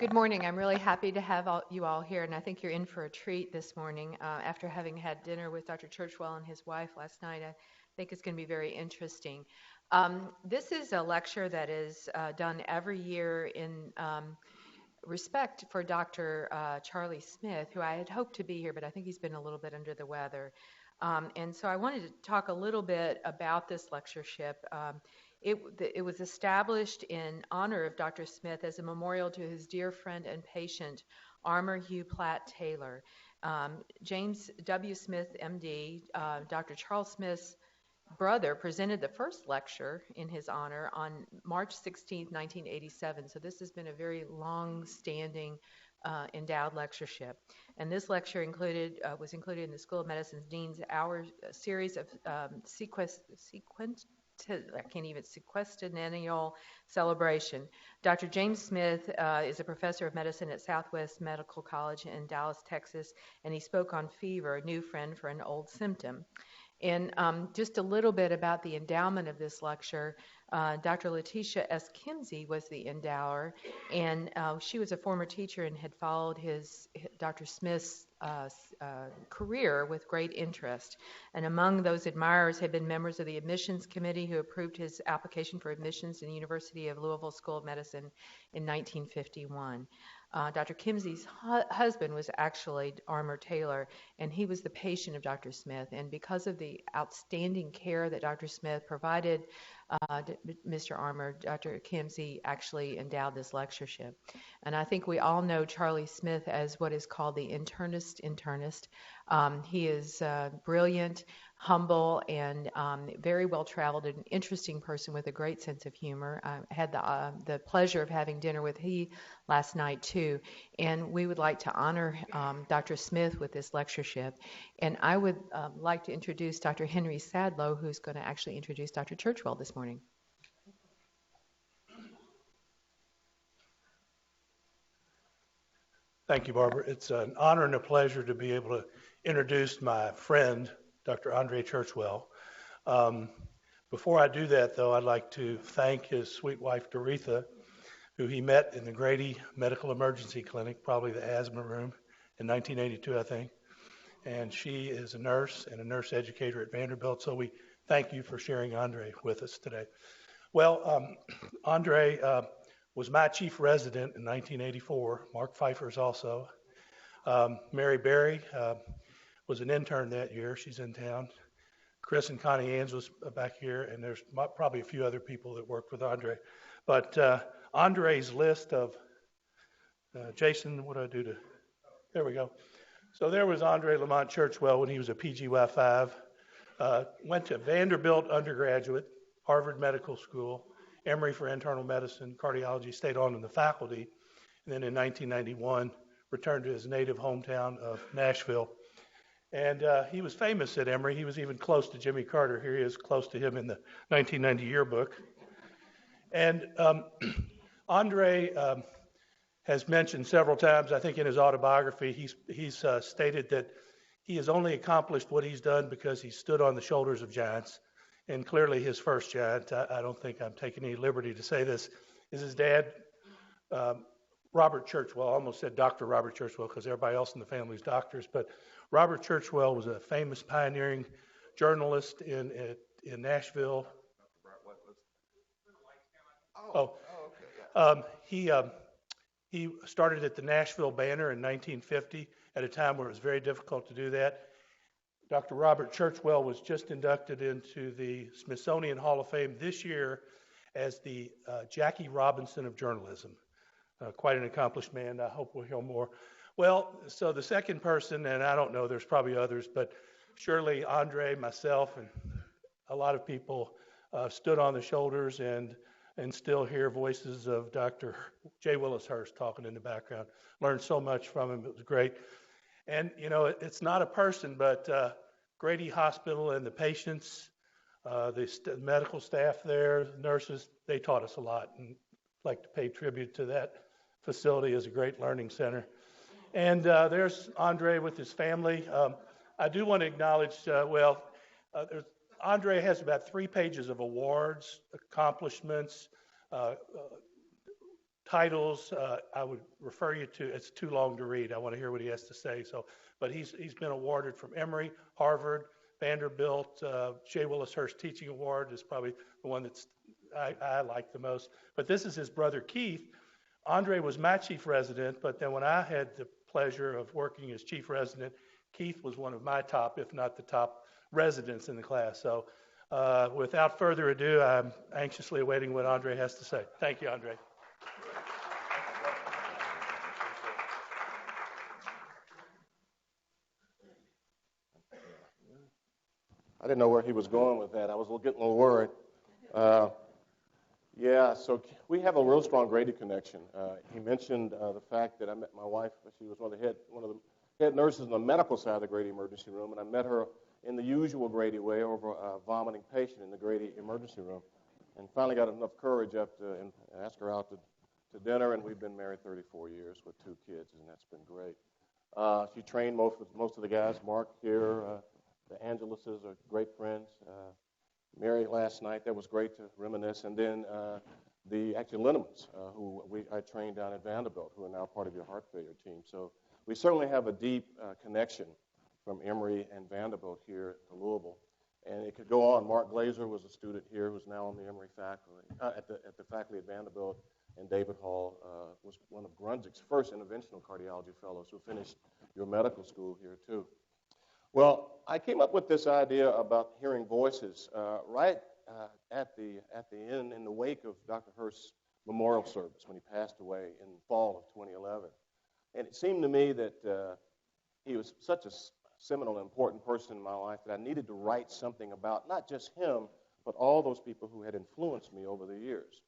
Good morning. I'm really happy to have you all here, and I think you're in for a treat this morning. After having had dinner with Dr. Churchwell and his wife last night, I think it's going to be very interesting. This is a lecture that is done every year in respect for Dr. Charlie Smith, who I had hoped to be here, but I think he's been a little bit under the weather. And so I wanted to talk a little bit about this lectureship. It was established in honor of Dr. Smith as a memorial to his dear friend and patient, Armour Hugh Platt Taylor. James W. Smith, MD, Dr. Charles Smith's brother, presented the first lecture in his honor on March 16, 1987. So this has been a very long-standing endowed lectureship. And this lecture was included in the School of Medicine's Dean's Hour series of sequentennial celebration. Dr. James Smith is a professor of medicine at Southwest Medical College in Dallas, Texas, and he spoke on fever, a new friend for an old symptom. And just a little bit about the endowment of this lecture. Dr. Letitia S. Kimsey was the endower, and she was a former teacher and had followed Dr. Smith's career with great interest. And among those admirers had been members of the admissions committee who approved his application for admissions in the University of Louisville School of Medicine in 1951. Dr. Kimsey's husband was actually Armour Taylor, and he was the patient of Dr. Smith. And because of the outstanding care that Dr. Smith provided Mr. Armour, Dr. Kimsey actually endowed this lectureship. And I think we all know Charlie Smith as what is called the internist. He is brilliant, humble, and very well-traveled, an interesting person with a great sense of humor. I had the pleasure of having dinner with he last night, too. And we would like to honor Dr. Smith with this lectureship. And I would like to introduce Dr. Henry Sadlow, who's going to actually introduce Dr. Churchwell this morning. Thank you, Barbara. It's an honor and a pleasure to be able to introduce my friend, Dr. Andre Churchwell. Before I do that, though, I'd like to thank his sweet wife, Doretha, who he met in the Grady Medical Emergency Clinic, probably the asthma room, in 1982, I think. And she is a nurse and a nurse educator at Vanderbilt, so we thank you for sharing Andre with us today. Well, Andre was my chief resident in 1984. Mark Pfeiffer's also. Mary Berry was an intern that year. She's in town. Chris and Connie Anns was back here, and there's probably a few other people that worked with Andre. But Andre's list of, Jason, what do I do to, there we go. So there was Andre Lamont Churchwell when he was a PGY5. Went to Vanderbilt undergraduate, Harvard Medical School, Emory for internal medicine, cardiology, stayed on in the faculty. And then in 1991, returned to his native hometown of Nashville. And he was famous at Emory. He was even close to Jimmy Carter. Here he is, close to him in the 1990 yearbook. And Andre has mentioned several times, I think in his autobiography, he's stated that he has only accomplished what he's done because he stood on the shoulders of giants. And clearly his first giant, I don't think I'm taking any liberty to say this, is his dad, Robert Churchwell. I almost said Dr. Robert Churchwell because everybody else in the family is doctors. But Robert Churchwell was a famous pioneering journalist in Nashville. He started at the Nashville Banner in 1950 at a time where it was very difficult to do that. Dr. Robert Churchwell was just inducted into the Smithsonian Hall of Fame this year as the Jackie Robinson of journalism. Quite an accomplished man. I hope we'll hear more. Well, so the second person, and I don't know, there's probably others, but surely Andre, myself, and a lot of people stood on the shoulders and still hear voices of Dr. J Willis Hurst talking in the background. Learned so much from him. It was great. And, you know, it's not a person, but Grady Hospital and the patients, the medical staff there, the nurses, they taught us a lot. And I'd like to pay tribute to that facility as a great learning center. And there's Andre with his family. I do want to acknowledge, Andre has about 3 pages of awards, accomplishments, titles, I would refer you to. It's too long to read. I want to hear what he has to say. But he's been awarded from Emory, Harvard, Vanderbilt. J Willis Hurst Teaching Award is probably the one that's I like the most. But this is his brother Keith. Andre was my chief resident, but then when I had the pleasure of working as chief resident, Keith was one of my top, if not the top, residents in the class. So without further ado, I'm anxiously awaiting what Andre has to say. Thank you, Andre. I didn't know where he was going with that. I was getting a little worried. So we have a real strong Grady connection. He mentioned the fact that I met my wife. She was one of the head nurses on the medical side of the Grady emergency room, and I met her in the usual Grady way over a vomiting patient in the Grady emergency room, and finally got enough courage up to and ask her out to dinner, and we've been married 34 years with 2 kids, and that's been great. She trained most of the guys. Mark here, the Angeleses are great friends. Mary last night, that was great to reminisce. And then the Linnemans, who I trained down at Vanderbilt, who are now part of your heart failure team. So we certainly have a deep connection from Emory and Vanderbilt here to Louisville. And it could go on. Mark Glazer was a student here who's now on the Emory faculty, at the faculty at Vanderbilt. And David Hall was one of Grundzig's first interventional cardiology fellows who finished your medical school here too. Well, I came up with this idea about hearing voices right at the end, in the wake of Dr. Hurst's memorial service when he passed away in the fall of 2011. And it seemed to me that he was such a seminal and important person in my life that I needed to write something about not just him, but all those people who had influenced me over the years.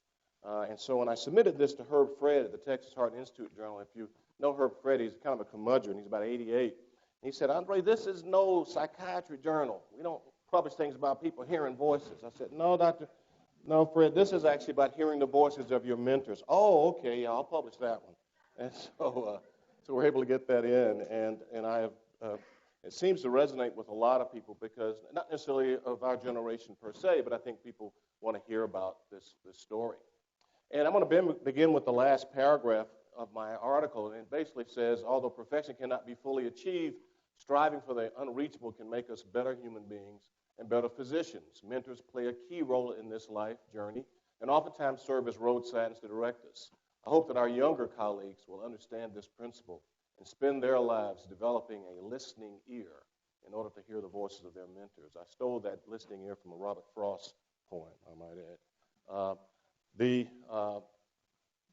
And so when I submitted this to Herb Fred at the Texas Heart Institute Journal, if you know Herb Fred, he's kind of a curmudgeon. He's about 88. He said, Andre, this is no psychiatry journal. We don't publish things about people hearing voices. I said, no, Doctor, no, Fred, this is actually about hearing the voices of your mentors. Oh, okay, yeah, I'll publish that one. And so we're able to get that in. And I have, it seems to resonate with a lot of people because, not necessarily of our generation per se, but I think people want to hear about this story. And I'm going to begin with the last paragraph of my article, and it basically says, although perfection cannot be fully achieved, striving for the unreachable can make us better human beings and better physicians. Mentors play a key role in this life journey and oftentimes serve as road signs to direct us. I hope that our younger colleagues will understand this principle and spend their lives developing a listening ear in order to hear the voices of their mentors. I stole that listening ear from a Robert Frost poem, I might add.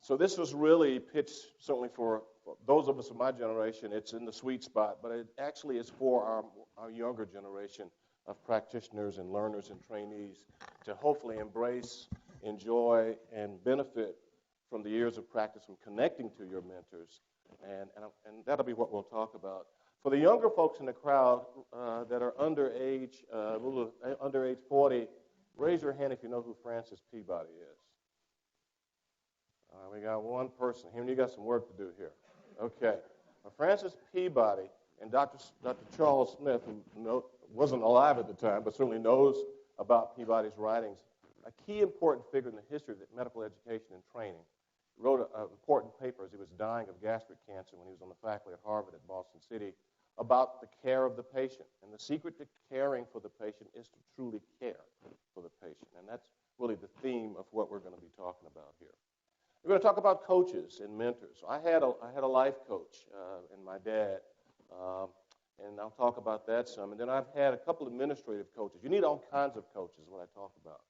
So this was really pitched certainly for those of us of my generation. It's in the sweet spot, but it actually is for our younger generation of practitioners and learners and trainees to hopefully embrace, enjoy, and benefit from the years of practice from connecting to your mentors, and that'll be what we'll talk about. For the younger folks in the crowd that are under age 40, raise your hand if you know who Francis Peabody is. We got one person. Henry, you got some work to do here. Okay. Francis Peabody and Dr. Charles Smith, who wasn't alive at the time, but certainly knows about Peabody's writings, a key important figure in the history of medical education and training. He wrote an important paper as he was dying of gastric cancer when he was on the faculty at Harvard at Boston City about the care of the patient. And the secret to caring for the patient is to truly care for the patient. And that's really the theme of what we're going to be talking about here. We're going to talk about coaches and mentors. I had a life coach and my dad, and I'll talk about that some. And then I've had a couple of administrative coaches. You need all kinds of coaches, what I talk about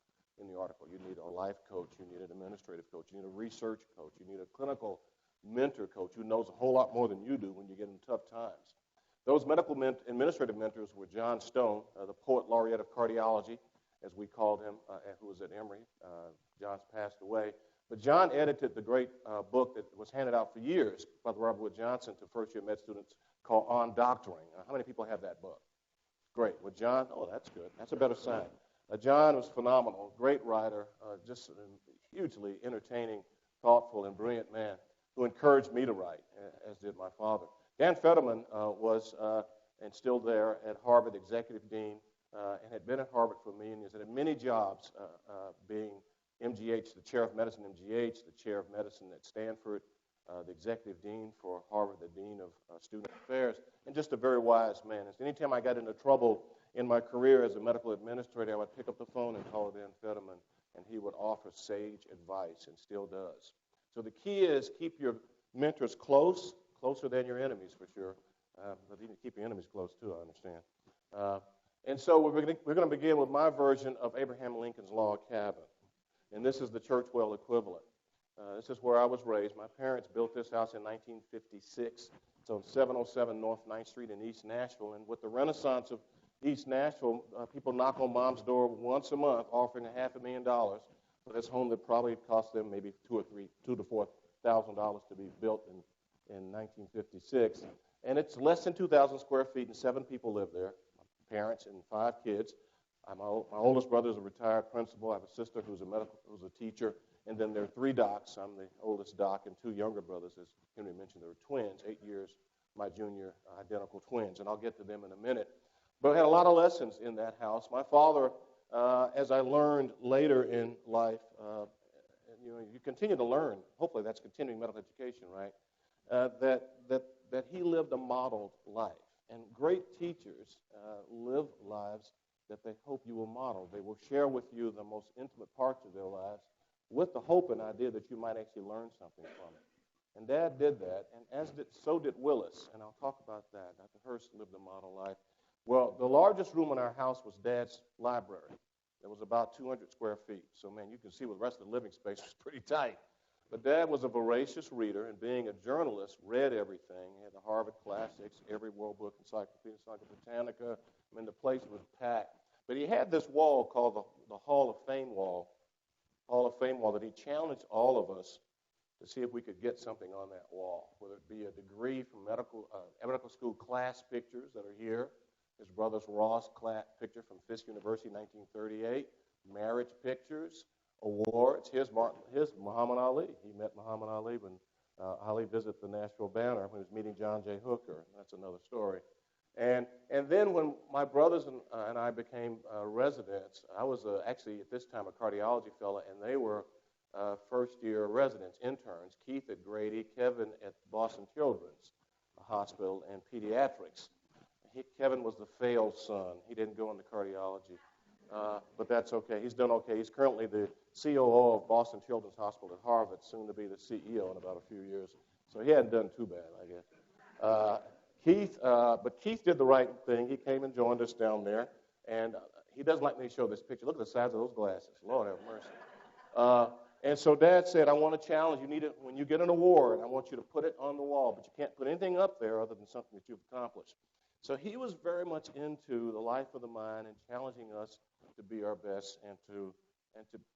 in the article. You need a life coach. You need an administrative coach. You need a research coach. You need a clinical mentor coach who knows a whole lot more than you do when you get in tough times. Those medical administrative mentors were John Stone, the poet laureate of cardiology, as we called him, who was at Emory. John's passed away. But John edited the great book that was handed out for years by Robert Wood Johnson to first-year med students called On Doctoring. How many people have that book? Great. Well, John, that's good. That's a better sign. John was phenomenal, great writer, just a hugely entertaining, thoughtful, and brilliant man who encouraged me to write, as did my father. Dan Fetterman was, and still there, at Harvard, executive dean, and had been at Harvard for many years and had many jobs being MGH, the chair of medicine MGH, the chair of medicine at Stanford, the executive dean for Harvard, the dean of student affairs, and just a very wise man. And so anytime I got into trouble in my career as a medical administrator, I would pick up the phone and call Dan Fetterman, and he would offer sage advice, and still does. So the key is keep your mentors close, closer than your enemies for sure. But you can keep your enemies close too, I understand. And so we're going to begin with my version of Abraham Lincoln's log cabin. And this is the Churchwell equivalent. This is where I was raised. My parents built this house in 1956. It's on 707 North 9th Street in East Nashville. And with the renaissance of East Nashville, people knock on Mom's door once a month offering $500,000 for this home that probably cost them maybe $2,000 to $4,000 to be built in 1956. And it's less than 2,000 square feet, and 7 people live there, parents and 5 kids. My oldest brother is a retired principal. I have a sister who's a teacher. And then there are 3 docs. I'm the oldest doc, and 2 younger brothers. As Henry mentioned, they were twins, 8 years my junior, identical twins. And I'll get to them in a minute. But I had a lot of lessons in that house. My father, as I learned later in life, you continue to learn. Hopefully that's continuing medical education, right? That he lived a modeled life. And great teachers live lives that they hope you will model. They will share with you the most intimate parts of their lives with the hope and idea that you might actually learn something from it. And Dad did that, and so did Willis, and I'll talk about that. Dr. Hurst lived a model life. Well, the largest room in our house was Dad's library. It was about 200 square feet. So, man, you can see with the rest of the living space was pretty tight. But Dad was a voracious reader, and being a journalist, read everything. He had the Harvard Classics, every World Book, Encyclopedia Britannica. I mean, the place was packed. But he had this wall called the Hall of Fame wall that he challenged all of us to see if we could get something on that wall, whether it be a degree from medical school class pictures that are here, his brother's Ross class picture from Fisk University, 1938, marriage pictures, awards. Here's Muhammad Ali. He met Muhammad Ali when Ali visited the Nashville Banner when he was meeting John J. Hooker. That's another story. And then when my brothers and I became residents, I was actually at this time a cardiology fellow, and they were first-year residents, interns, Keith at Grady, Kevin at Boston Children's Hospital and Pediatrics. Kevin was the failed son. He didn't go into cardiology, but that's okay. He's done okay. He's currently the COO of Boston Children's Hospital at Harvard, soon to be the CEO in about a few years. So he hadn't done too bad, I guess. But Keith did the right thing. He came and joined us down there, and he doesn't like me to show this picture. Look at the size of those glasses. Lord have mercy. And so Dad said, I want to challenge you. Need it when you get an award. I want you to put it on the wall, but you can't put anything up there other than something that you've accomplished. So he was very much into the life of the mind and challenging us to be our best and to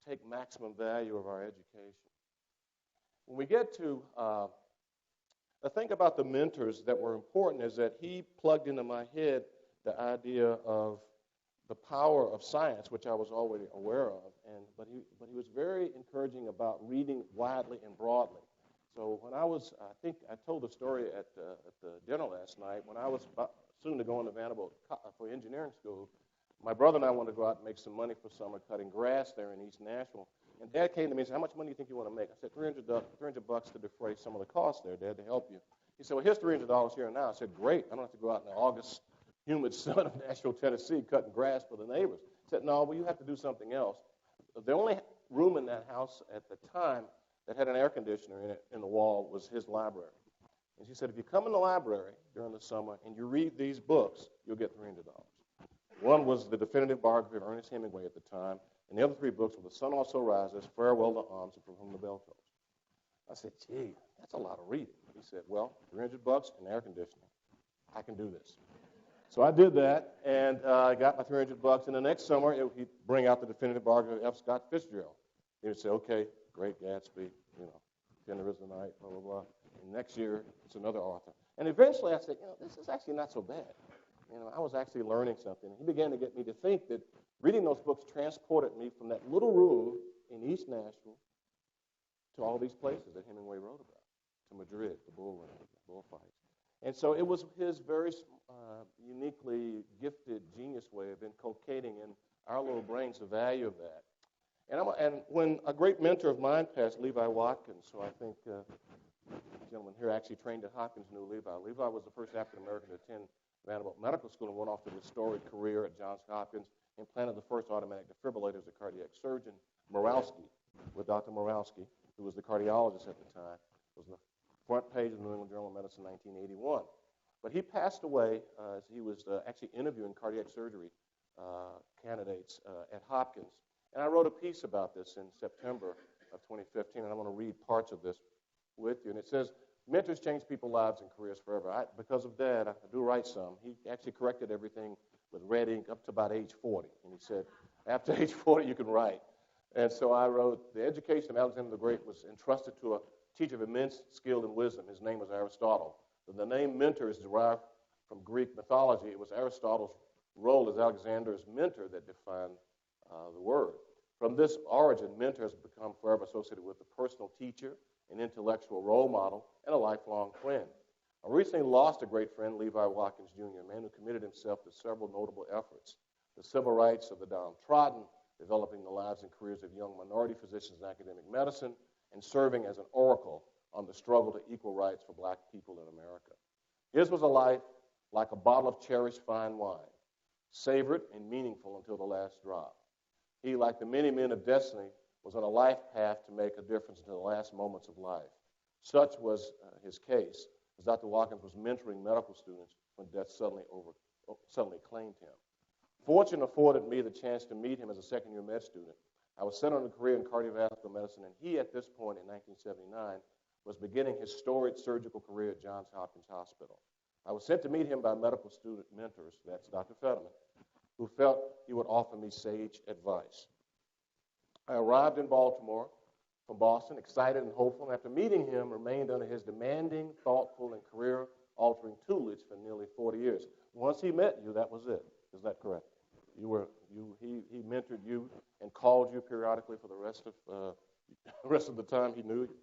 take maximum value of our education. When we get to the thing about the mentors that were important is that he plugged into my head the idea of the power of science, which I was already aware of, but he was very encouraging about reading widely and broadly. So when I think I told the story at the dinner last night, when I was soon to go into Vanderbilt for engineering school, my brother and I wanted to go out and make some money for summer cutting grass there in East Nashville. And Dad came to me and said, how much money do you think you want to make? I said, $300 to defray some of the costs there, Dad, to help you. He said, well, here's $300 here and now. I said, great. I don't have to go out in the August humid sun of Nashville, Tennessee, cutting grass for the neighbors. He said, no, well, you have to do something else. The only room in that house at the time that had an air conditioner in it in the wall was his library. And she said, if you come in the library during the summer and you read these books, you'll get $300. One was the definitive biography of Ernest Hemingway at the time, and the other 3 books were The Sun Also Rises, Farewell to Arms, and From Whom the Bell Tolls. I said, gee, that's a lot of reading. He said, well, $300 and air conditioning. I can do this. So I did that, and I got my $300, and the next summer he'd bring out the definitive biography of F. Scott Fitzgerald. He would say, okay, Great Gatsby, Dinner is the Night, blah, blah, blah. And next year, it's another author. And eventually I said, this is actually not so bad. I was actually learning something. And he began to get me to think that reading those books transported me from that little room in East Nashville to all these places that Hemingway wrote about, to Madrid, the bullring, the bullfights. And so it was his very uniquely gifted, genius way of inculcating in our little brains the value of that. And when a great mentor of mine passed, Levi Watkins, who I think the gentleman here actually trained at Hopkins, knew Levi. Levi was the first African-American to attend Vanderbilt Medical School and went off to a storied career at Johns Hopkins, implanted the first automatic defibrillator as a cardiac surgeon, Morowski, with Dr. Morowski, who was the cardiologist at the time. It was the front page of the New England Journal of Medicine in 1981. But he passed away as he was actually interviewing cardiac surgery candidates at Hopkins. And I wrote a piece about this in September of 2015, and I want to read parts of this with you. And it says, mentors change people's lives and careers forever. Because of Dad, I do write some. He actually corrected everything with red ink up to about age 40. And he said, after age 40, you can write. And so I wrote, the education of Alexander the Great was entrusted to a teacher of immense skill and wisdom. His name was Aristotle. The name mentor is derived from Greek mythology. It was Aristotle's role as Alexander's mentor that defined the word. From this origin, mentor has become forever associated with a personal teacher, an intellectual role model, and a lifelong friend. I recently lost a great friend, Levi Watkins Jr., a man who committed himself to several notable efforts: the civil rights of the downtrodden, developing the lives and careers of young minority physicians in academic medicine, and serving as an oracle on the struggle to equal rights for black people in America. His was a life like a bottle of cherished fine wine, savored and meaningful until the last drop. He, like the many men of destiny, was on a life path to make a difference until the last moments of life. Such was his case, as Dr. Watkins was mentoring medical students when death suddenly claimed him. Fortune afforded me the chance to meet him as a second-year med student. I was sent on a career in cardiovascular medicine, and he, at this point in 1979, was beginning his storied surgical career at Johns Hopkins Hospital. I was sent to meet him by medical student mentors, that's Dr. Fetterman, who felt he would offer me sage advice. I arrived in Baltimore from Boston, excited and hopeful, and after meeting him, remained under his demanding, thoughtful, and career-altering tutelage for nearly 40 years. Once he met you, that was it. Is that correct? He mentored you and called you periodically for the rest of the time he knew you.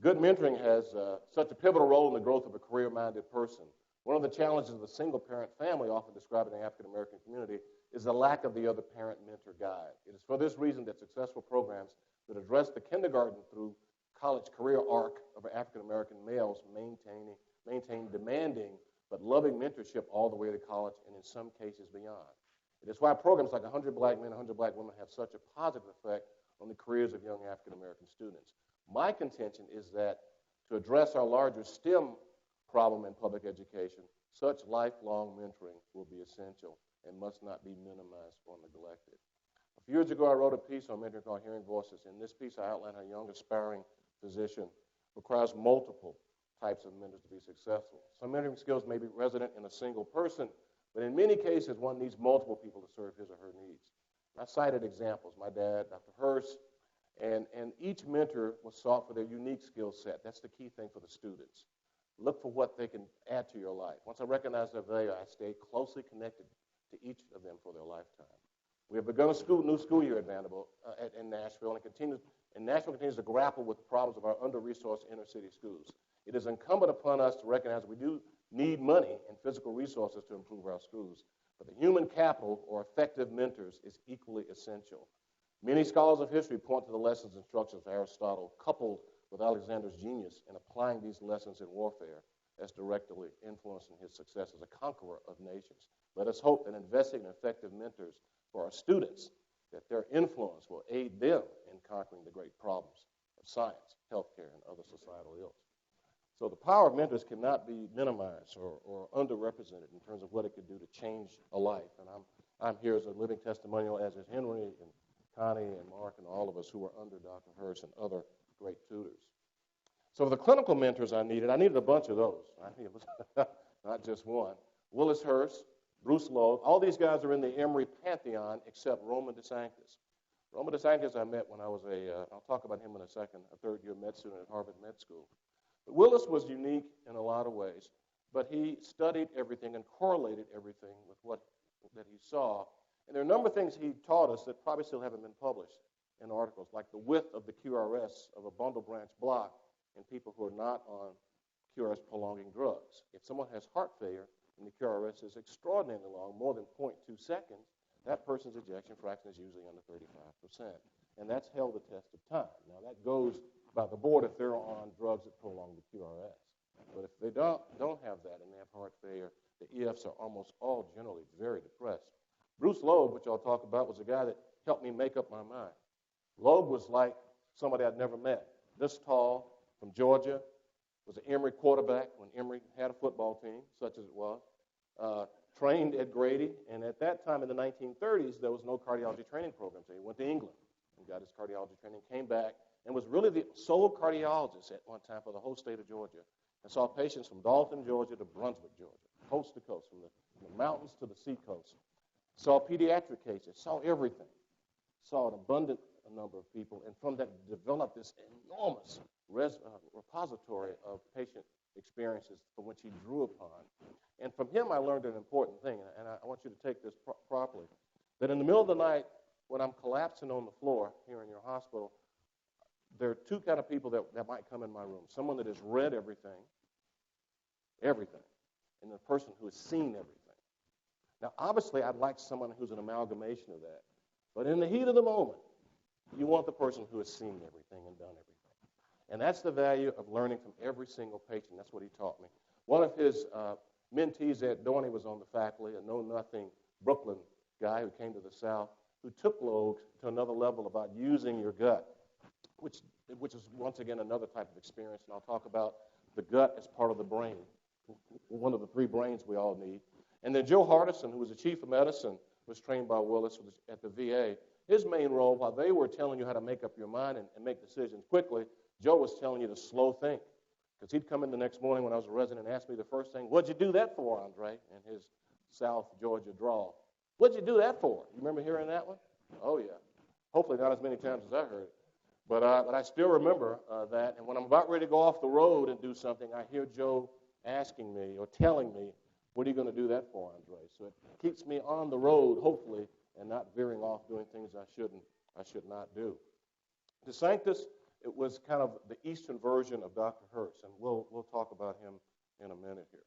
Good mentoring has such a pivotal role in the growth of a career-minded person. One of the challenges of the single-parent family, often described in the African-American community, is the lack of the other parent-mentor guide. It is for this reason that successful programs that address the kindergarten through college career arc of African-American males maintain demanding but loving mentorship all the way to college and in some cases beyond. It is why programs like 100 Black Men, 100 Black Women have such a positive effect on the careers of young African-American students. My contention is that to address our larger STEM problem in public education, such lifelong mentoring will be essential and must not be minimized or neglected. A few years ago, I wrote a piece on mentoring called Hearing Voices. In this piece, I outlined how a young aspiring physician requires multiple types of mentors to be successful. Some mentoring skills may be resident in a single person, but in many cases, one needs multiple people to serve his or her needs. I cited examples, my dad, Dr. Hurst, and each mentor was sought for their unique skill set. That's the key thing for the students. Look for what they can add to your life. Once I recognized their value, I stayed closely connected to each of them for their lifetime. We have begun a new school year at Vanderbilt in Nashville, and Nashville continues to grapple with the problems of our under-resourced inner-city schools. It is incumbent upon us to recognize we do need money and physical resources to improve our schools, but the human capital or effective mentors is equally essential. Many scholars of history point to the lessons and instructions of Aristotle, coupled with Alexander's genius in applying these lessons in warfare as directly influencing his success as a conqueror of nations. Let us hope that investing in effective mentors for our students, that their influence will aid them in conquering the great problems of science, healthcare, and other societal ills. So the power of mentors cannot be minimized or underrepresented in terms of what it could do to change a life. And I'm here as a living testimonial, as is Henry and Connie and Mark and all of us who were under Dr. Hurst and other great tutors. So the clinical mentors I needed a bunch of those. I needed not just one. Willis Hurst, Bruce Lowe, all these guys are in the Emory pantheon except Roman DeSanctis. Roman DeSanctis I met when I was I'll talk about him in a second, a third-year med student at Harvard Med School. But Willis was unique in a lot of ways, but he studied everything and correlated everything with what that he saw. And there are a number of things he taught us that probably still haven't been published in articles, like the width of the QRS of a bundle branch block in people who are not on QRS prolonging drugs. If someone has heart failure and the QRS is extraordinarily long, more than 0.2 seconds, that person's ejection fraction is usually under 35%. and that's held the test of time. Now, that goes by the board if they're on drugs that prolong the QRS. But if they don't have that and they have heart failure, the EFs are almost all generally very depressed. Bruce Loeb, which I'll talk about, was a guy that helped me make up my mind. Loeb was like somebody I'd never met. This tall, from Georgia, was an Emory quarterback when Emory had a football team, such as it was. Trained at Grady, and at that time in the 1930s, there was no cardiology training program. So he went to England and got his cardiology training, came back, and was really the sole cardiologist at one time for the whole state of Georgia, and saw patients from Dalton, Georgia to Brunswick, Georgia, coast to coast, from the mountains to the seacoast. Saw pediatric cases, saw everything, saw an abundant number of people, and from that developed this enormous repository of patient experiences from which he drew upon. And from him, I learned an important thing, and I want you to take this properly, that in the middle of the night, when I'm collapsing on the floor here in your hospital, there are two kind of people that might come in my room. Someone that has read everything, and the person who has seen everything. Now, obviously, I'd like someone who's an amalgamation of that. But in the heat of the moment, you want the person who has seen everything and done everything. And that's the value of learning from every single patient. That's what he taught me. One of his mentees at Dorney was on the faculty, a know-nothing Brooklyn guy who came to the South, who took Loeb to another level about using your gut, which is, once again, another type of experience. And I'll talk about the gut as part of the brain, one of the three brains we all need. And then Joe Hardison, who was the chief of medicine, was trained by Willis at the VA. His main role, while they were telling you how to make up your mind and make decisions quickly, Joe was telling you to slow think. Because he'd come in the next morning when I was a resident and ask me the first thing, "What'd you do that for, Andre?" in his South Georgia drawl. "What'd you do that for?" You remember hearing that one? Oh, yeah. Hopefully not as many times as I heard it. But I still remember that. And when I'm about ready to go off the road and do something, I hear Joe asking me or telling me, "What are you going to do that for, Andre?" So it keeps me on the road, hopefully, and not veering off doing things I should not do. De Sanctis, it was kind of the Eastern version of Dr. Hurst, and we'll talk about him in a minute here.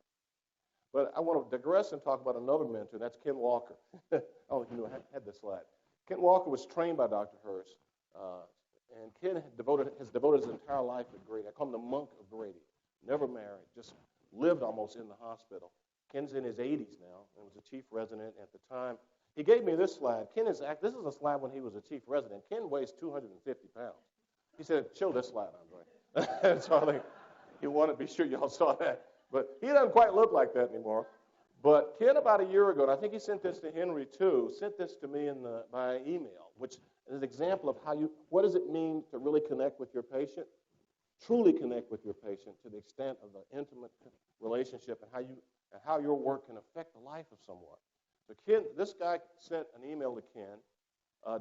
But I want to digress and talk about another mentor, and that's Ken Walker. I don't think you knew I had this slide. Ken Walker was trained by Dr. Hurst, and Ken has devoted his entire life at Grady. I call him the monk of Grady. Never married, just lived almost in the hospital. Ken's in his 80s now and was a chief resident at the time. He gave me this slide. This is a slide when he was a chief resident. Ken weighs 250 pounds. He said, "Show this slide, Andre." So I think he wanted to be sure y'all saw that. But he doesn't quite look like that anymore. But Ken, about a year ago, and I think he sent this to Henry too, sent this to me by email, which is an example of what does it mean to really connect with your patient, truly connect with your patient to the extent of the intimate relationship and how your work can affect the life of someone. So Ken, this guy sent an email to Ken.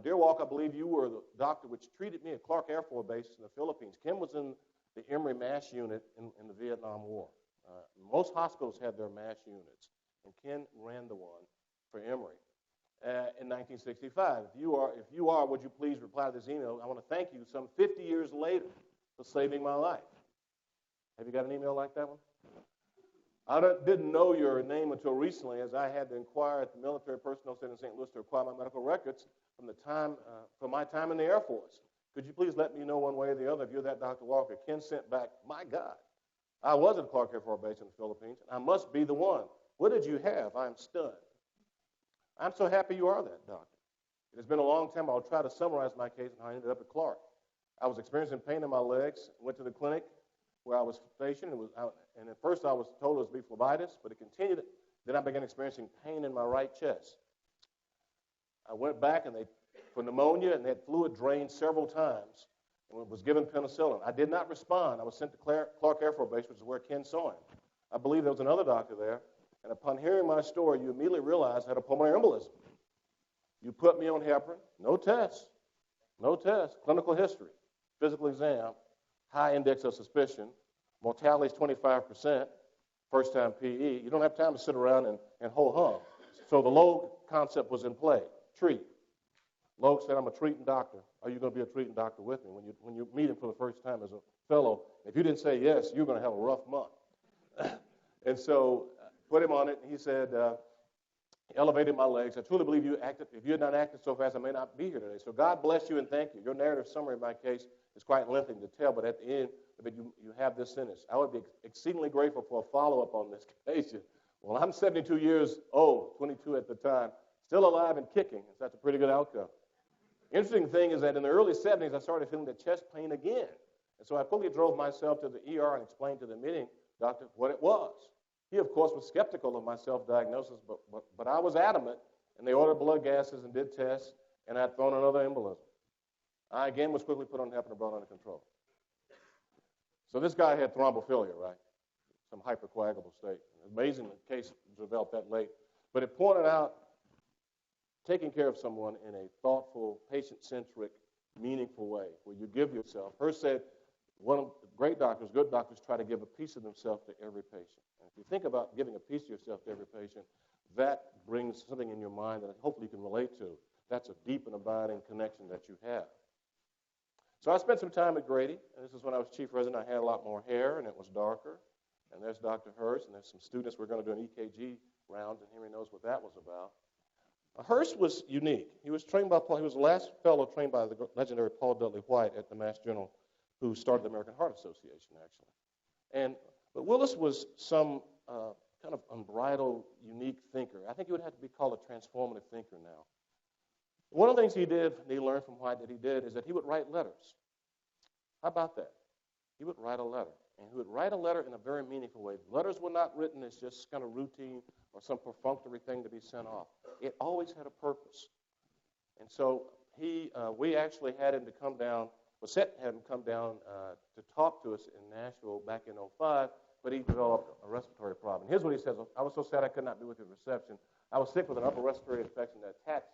"Dear Walker, I believe you were the doctor which treated me at Clark Air Force Base in the Philippines." Ken was in the Emory MASH unit in the Vietnam War. Most hospitals had their MASH units, and Ken ran the one for Emory in 1965. If you are, would you please reply to this email? I want to thank you some 50 years later for saving my life. Have you got an email like that one? I didn't know your name until recently, as I had to inquire at the Military Personnel Center in St. Louis to acquire my medical records from my time in the Air Force. Could you please let me know one way or the other if you're that Dr. Walker? Ken sent back, "My God, I was at Clark Air Force Base in the Philippines, and I must be the one. What did you have? I'm stunned." I'm so happy you are that doctor. It has been a long time. I'll try to summarize my case and how I ended up at Clark. I was experiencing pain in my legs, went to the clinic where I was stationed, and at first I was told it was phlebitis, but it continued. Then I began experiencing pain in my right chest. I went back for pneumonia, and they had fluid drained several times, and was given penicillin. I did not respond. I was sent to Clark Air Force Base, which is where Ken saw him. I believe there was another doctor there, and upon hearing my story, you immediately realized I had a pulmonary embolism. You put me on heparin, no test, clinical history, physical exam, high index of suspicion, mortality is 25%, first time PE. You don't have time to sit around and ho-hum. So the Loeb concept was in play, treat. Loeb said, "I'm a treating doctor. Are you going to be a treating doctor with me when you meet him for the first time as a fellow? If you didn't say yes, you're going to have a rough month." And so put him on it, and he said, elevated my legs. I truly believe you acted. If you had not acted so fast, I may not be here today. So God bless you and thank you. Your narrative summary of my case is quite lengthy to tell, but at the end of it, you have this sentence. I would be exceedingly grateful for a follow-up on this occasion. Well, I'm 72 years old, 22 at the time, still alive and kicking. So that's a pretty good outcome. Interesting thing is that in the early 70s, I started feeling the chest pain again. And so I quickly drove myself to the ER and explained to the admitting doctor what it was. He, of course, was skeptical of my self-diagnosis, but I was adamant, and they ordered blood gases and did tests, and I'd thrown another embolism. I, again, was quickly put on heparin and brought under control. So this guy had thrombophilia, right? Some hypercoagulable state. Amazing the case developed that late. But it pointed out taking care of someone in a thoughtful, patient-centric, meaningful way, where you give yourself. Hurst said, one of the great doctors, good doctors, try to give a piece of themselves to every patient. And if you think about giving a piece of yourself to every patient, that brings something in your mind that hopefully you can relate to. That's a deep and abiding connection that you have. So I spent some time at Grady, and this is when I was chief resident. I had a lot more hair, and it was darker. And there's Dr. Hurst, and there's some students. We're going to do an EKG round, and Henry knows what that was about. Hurst was unique. He was trained by Paul. He was the last fellow trained by the legendary Paul Dudley White at the Mass General, who started the American Heart Association, actually. But Willis was some kind of unbridled, unique thinker. I think he would have to be called a transformative thinker now. One of the things he did, and he learned from White that he did, is that he would write letters. How about that? He would write a letter. And he would write a letter in a very meaningful way. Letters were not written as just kind of routine or some perfunctory thing to be sent off. It always had a purpose. And so we actually had him to come down, had him come down to talk to us in Nashville back in 2005, but he developed a respiratory problem. Here's what he says. I was so sad I could not be with you at reception. I was sick with an upper respiratory infection that attacked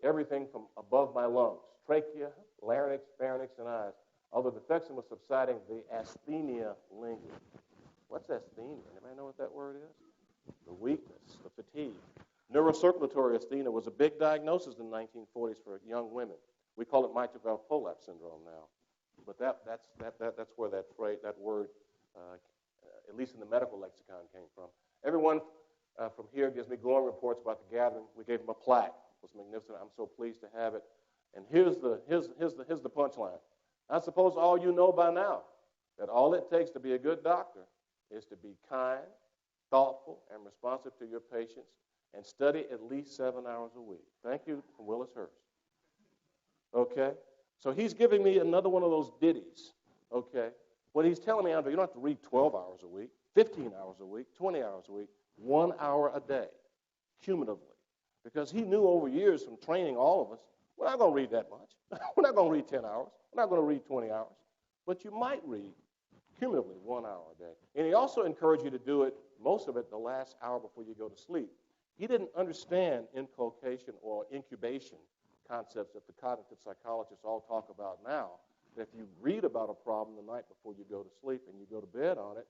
everything from above my lungs, trachea, larynx, pharynx, and eyes. Although the infection was subsiding, the asthenia lingered. What's asthenia? Anybody know what that word is? The weakness, the fatigue. Neurocirculatory asthenia was a big diagnosis in the 1940s for young women. We call it mitral valve prolapse syndrome now. But that's where that word, at least in the medical lexicon, came from. Everyone from here gives me glowing reports about the gathering. We gave him a plaque. It was magnificent. I'm so pleased to have it. And here's the punchline. I suppose all you know by now that all it takes to be a good doctor is to be kind, thoughtful, and responsive to your patients, and study at least 7 hours a week. Thank you from Willis Hurst. Okay? So he's giving me another one of those ditties. Okay? What he's telling me, Andre, you don't have to read 12 hours a week, 15 hours a week, 20 hours a week, 1 hour a day, cumulatively. Because he knew over years from training all of us, we're not going to read that much. We're not going to read 10 hours. We're not going to read 20 hours. But you might read cumulatively 1 hour a day. And he also encouraged you to do it, most of it, the last hour before you go to sleep. He didn't understand inculcation or incubation concepts that the cognitive psychologists all talk about now. That if you read about a problem the night before you go to sleep and you go to bed on it,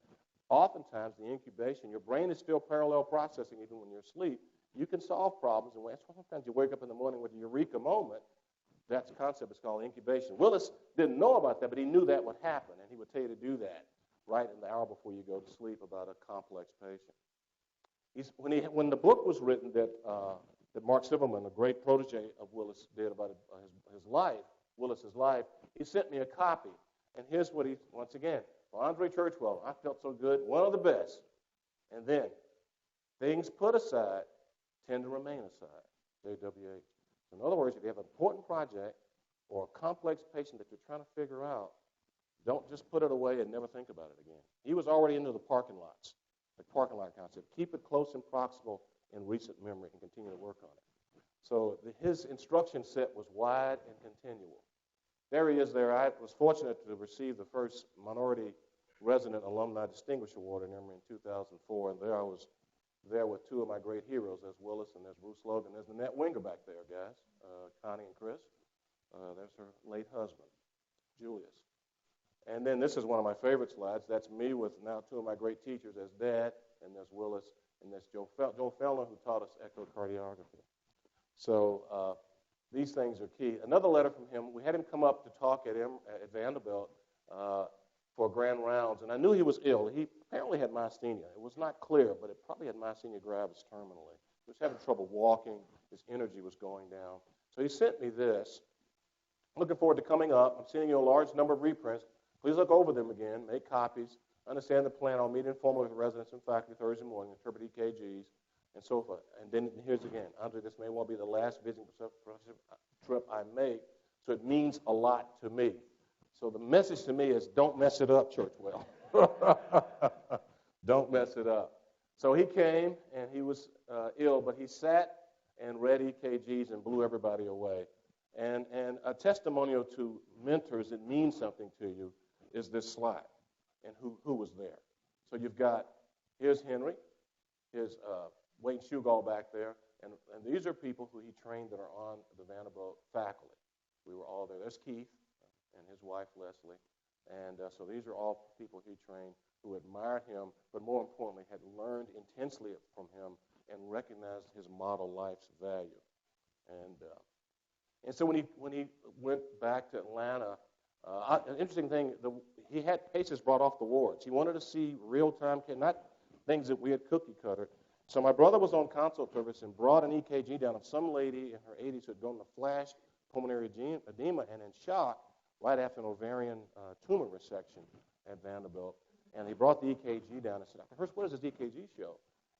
oftentimes the incubation, your brain is still parallel processing even when you're asleep. You can solve problems, and sometimes you wake up in the morning with a eureka moment. That concept is called incubation. Willis didn't know about that, but he knew that would happen, and he would tell you to do that right in the hour before you go to sleep about a complex patient. When the book was written that Mark Silverman, a great protege of Willis, did about his life, Willis's life, he sent me a copy. And here's what once again, for Andre Churchwell, I felt so good, one of the best. And then, things put aside tend to remain aside, JWH. So in other words, if you have an important project or a complex patient that you're trying to figure out, don't just put it away and never think about it again. He was already into the parking lots, the parking lot concept. Keep it close and proximal in recent memory and continue to work on it. So his instruction set was wide and continual. There he is there. I was fortunate to receive the first Minority Resident Alumni Distinguished Award in Emory in 2004, and there I was there with two of my great heroes. There's Willis and there's Bruce Logan. There's Nanette Winger back there, guys, Connie and Chris. There's her late husband, Julius. And then this is one of my favorite slides. That's me with now two of my great teachers. There's Dad, and there's Willis, and there's Joe Fellner, who taught us echocardiography. So these things are key. Another letter from him, we had him come up to talk at Vanderbilt for grand rounds, and I knew he was ill. He apparently had myasthenia. It was not clear, but it probably had myasthenia gravis terminally. He was having trouble walking. His energy was going down. So he sent me this. Looking forward to coming up. I'm sending you a large number of reprints. Please look over them again, make copies, understand the plan. I'll meet informally with residents and faculty Thursday morning, interpret EKGs, and so forth. And then here's again, Andre, this may well be the last visiting trip I make, so it means a lot to me. So the message to me is don't mess it up, Churchwell. Don't mess it up. So he came, and he was ill, but he sat and read EKGs and blew everybody away. And a testimonial to mentors that means something to you is this slide, and who was there. So you've got, here's Henry, here's Wayne Shugall back there, and these are people who he trained that are on the Vanderbilt faculty. We were all there. There's Keith and his wife, Leslie. And so these are all people he trained who admired him, but more importantly, had learned intensely from him and recognized his model life's value. And so when he went back to Atlanta, an interesting thing, he had patients brought off the wards. He wanted to see real-time care, not things that we had cookie-cuttered. So my brother was on consult service and brought an EKG down of some lady in her 80s who had gone to flash pulmonary edema and in shock right after an ovarian tumor resection at Vanderbilt. And he brought the EKG down and said, Dr. Hurst, what does this EKG show?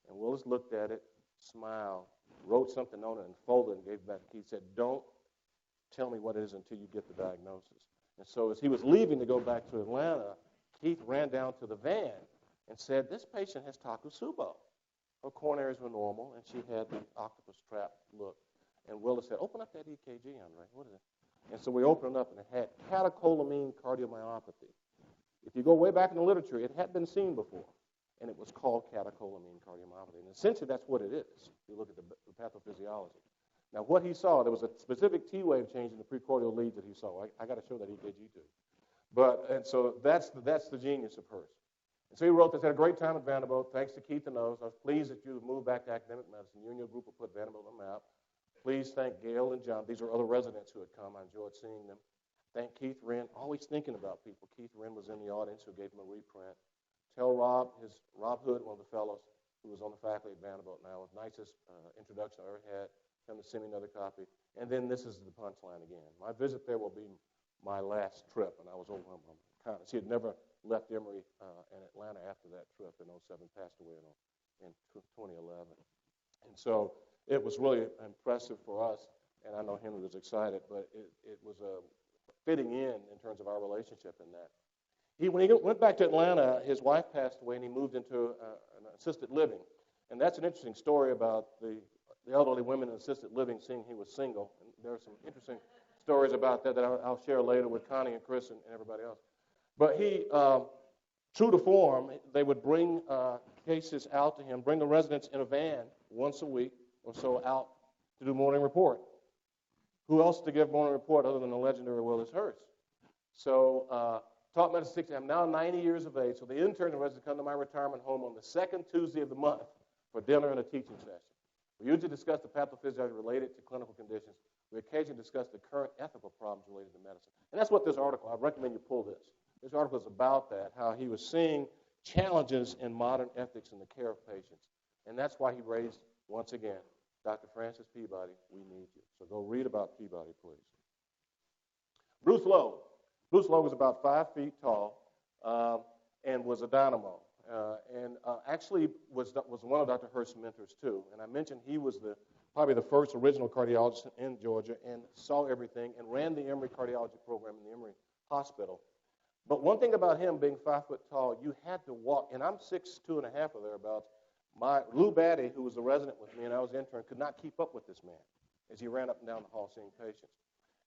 And Willis looked at it, smiled, wrote something on it, and folded it and gave it back to Keith. He said, don't tell me what it is until you get the diagnosis. And so as he was leaving to go back to Atlanta, Keith ran down to the van and said, this patient has Takotsubo. Her coronaries were normal, and she had the octopus trap look. And Willis said, open up that EKG, Andre. What is it? And so we opened it up, and it had catecholamine cardiomyopathy. If you go way back in the literature, it had been seen before, and it was called catecholamine cardiomyopathy. And essentially, that's what it is. You look at the pathophysiology. Now, what he saw, there was a specific T-wave change in the precordial leads that he saw. I got to show that EKG to you. And so that's the genius of Hurst. And so he wrote this, had a great time at Vanderbilt. Thanks to Keith and those. I was pleased that you moved back to academic medicine. You and your group will put Vanderbilt on the map. Please thank Gail and John. These are other residents who had come. I enjoyed seeing them. Thank Keith Wren. Always thinking about people. Keith Wren was in the audience who gave him a reprint. Tell Rob Hood, one of the fellows who was on the faculty at Vanderbilt now, was the nicest introduction I ever had. Him to send me another copy. And then this is the punchline again. My visit there will be my last trip, and I was overwhelmed. She had never left Emory in Atlanta after that trip in 2007, passed away in 2011. And so it was really impressive for us, and I know Henry was excited, but it was fitting in terms of our relationship in that. When he went back to Atlanta, his wife passed away, and he moved into an assisted living. And that's an interesting story about the elderly women in assisted living, seeing he was single. And there are some interesting stories about that I'll share later with Connie and Chris and everybody else. But he, true to form, they would bring cases out to him, bring the residents in a van once a week or so out to do morning report. Who else to give morning report other than the legendary Willis Hurst? So taught medicine 60. I'm now 90 years of age, so the intern and residents come to my retirement home on the second Tuesday of the month for dinner and a teaching session. We usually discuss the pathophysiology related to clinical conditions. We occasionally discuss the current ethical problems related to medicine. And that's what this article, I recommend you pull this. This article is about that, how he was seeing challenges in modern ethics in the care of patients. And that's why he raised, once again, Dr. Francis Peabody, we need you. So go read about Peabody, please. Bruce Lowe. Bruce Lowe was about 5 feet tall and was a dynamo. Actually was one of Dr. Hurst's mentors, too. And I mentioned he was probably the first original cardiologist in Georgia and saw everything and ran the Emory cardiology program in the Emory Hospital. But one thing about him being 5 foot tall, you had to walk. And I'm 6'2" or thereabouts. Lou Batty, who was a resident with me and I was intern, could not keep up with this man as he ran up and down the hall seeing patients.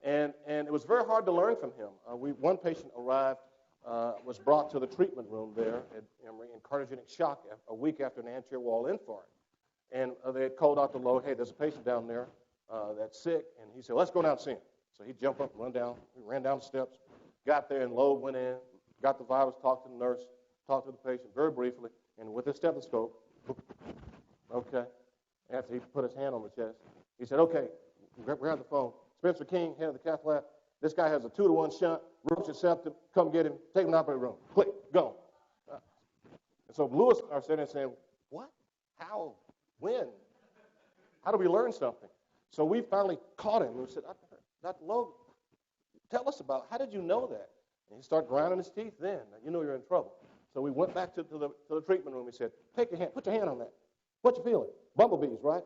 And it was very hard to learn from him. One patient arrived, was brought to the treatment room there at Emory in cardiogenic shock a week after an anterior wall infarct. And they had called Dr. Lowe, hey, there's a patient down there that's sick. And he said, let's go down and see him. So he jumped up and ran down. We ran down the steps, got there, and Lowe went in, got the virus, talked to the nurse, talked to the patient very briefly, and with his stethoscope, okay, after he put his hand on the chest, he said, okay, grab the phone. Spencer King, head of the cath lab. This guy has a 2-to-1 shunt. Roach is septum. Come get him. Take him to the operating room. Click. Go. And so Lewis are sitting there saying, what? How? When? How do we learn something? So we finally caught him. And we said, Dr. Logan, tell us about, how did you know that? And he started grinding his teeth then. Now, you know you're in trouble. So we went back to the treatment room. He said, take your hand, put your hand on that. What you feeling? Bumblebees, right?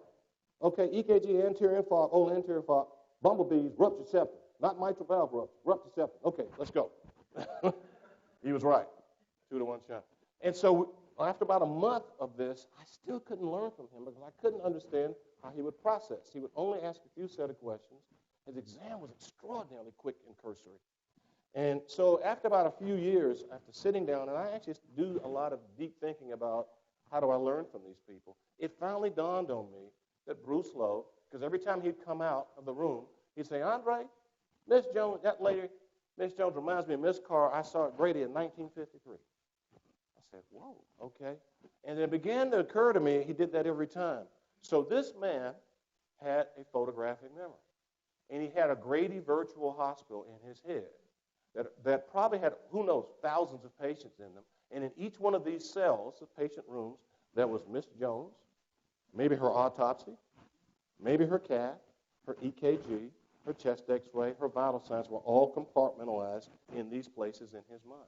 Okay, EKG, anterior infarct, old anterior infarct, bumblebees, ruptured septum. Not mitral valve rupture, ruptured septum. Okay, let's go. He was right. 2-to-1 shot. And so after about a month of this, I still couldn't learn from him because I couldn't understand how he would process. He would only ask a few set of questions. His exam was extraordinarily quick and cursory. And so after about a few years, after sitting down, and I actually do a lot of deep thinking about how do I learn from these people, it finally dawned on me that Bruce Lowe, because every time he'd come out of the room, he'd say, Andre, Miss Jones, that lady, Miss Jones reminds me of Miss Carr. I saw at Grady in 1953. I said, whoa, okay. And it began to occur to me he did that every time. So this man had a photographic memory. And he had a Grady virtual hospital in his head that probably had, who knows, thousands of patients in them. And in each one of these cells, the patient rooms, there was Miss Jones, maybe her autopsy, maybe her cath, her EKG, her chest x-ray, her vital signs were all compartmentalized in these places in his mind.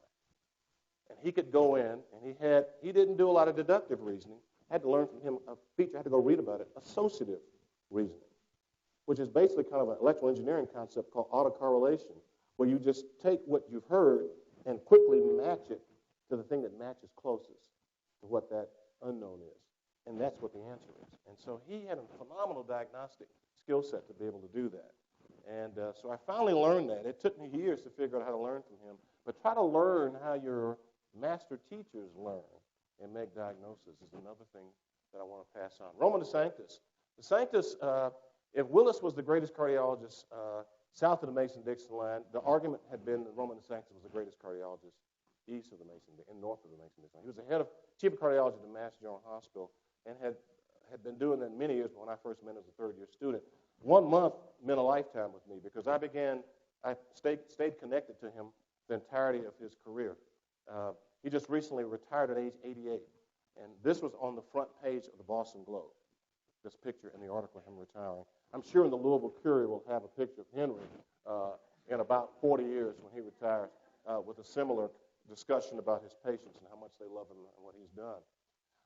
And he could go in, and he didn't do a lot of deductive reasoning. I had to learn from him a feature, I had to go read about it, associative reasoning, which is basically kind of an electrical engineering concept called autocorrelation, where you just take what you've heard and quickly match it to the thing that matches closest to what that unknown is. And that's what the answer is. And so he had a phenomenal diagnostic skill set to be able to do that. And so I finally learned that. It took me years to figure out how to learn from him. But try to learn how your master teachers learn and make diagnoses is another thing that I want to pass on. Roman de Sanctis. De Sanctis, if Willis was the greatest cardiologist south of the Mason-Dixon line, the argument had been that Roman de Sanctis was the greatest cardiologist east of the Mason-Dixon and north of the Mason-Dixon line. He was the head of chief of cardiology at the Mass General Hospital and had been doing that many years. But when I first met him as a third-year student, 1 month meant a lifetime with me because I stayed connected to him the entirety of his career. He just recently retired at age 88, and this was on the front page of the Boston Globe, this picture in the article of him retiring. I'm sure in the Louisville Courier will have a picture of Henry in about 40 years when he retires with a similar discussion about his patients and how much they love him and what he's done.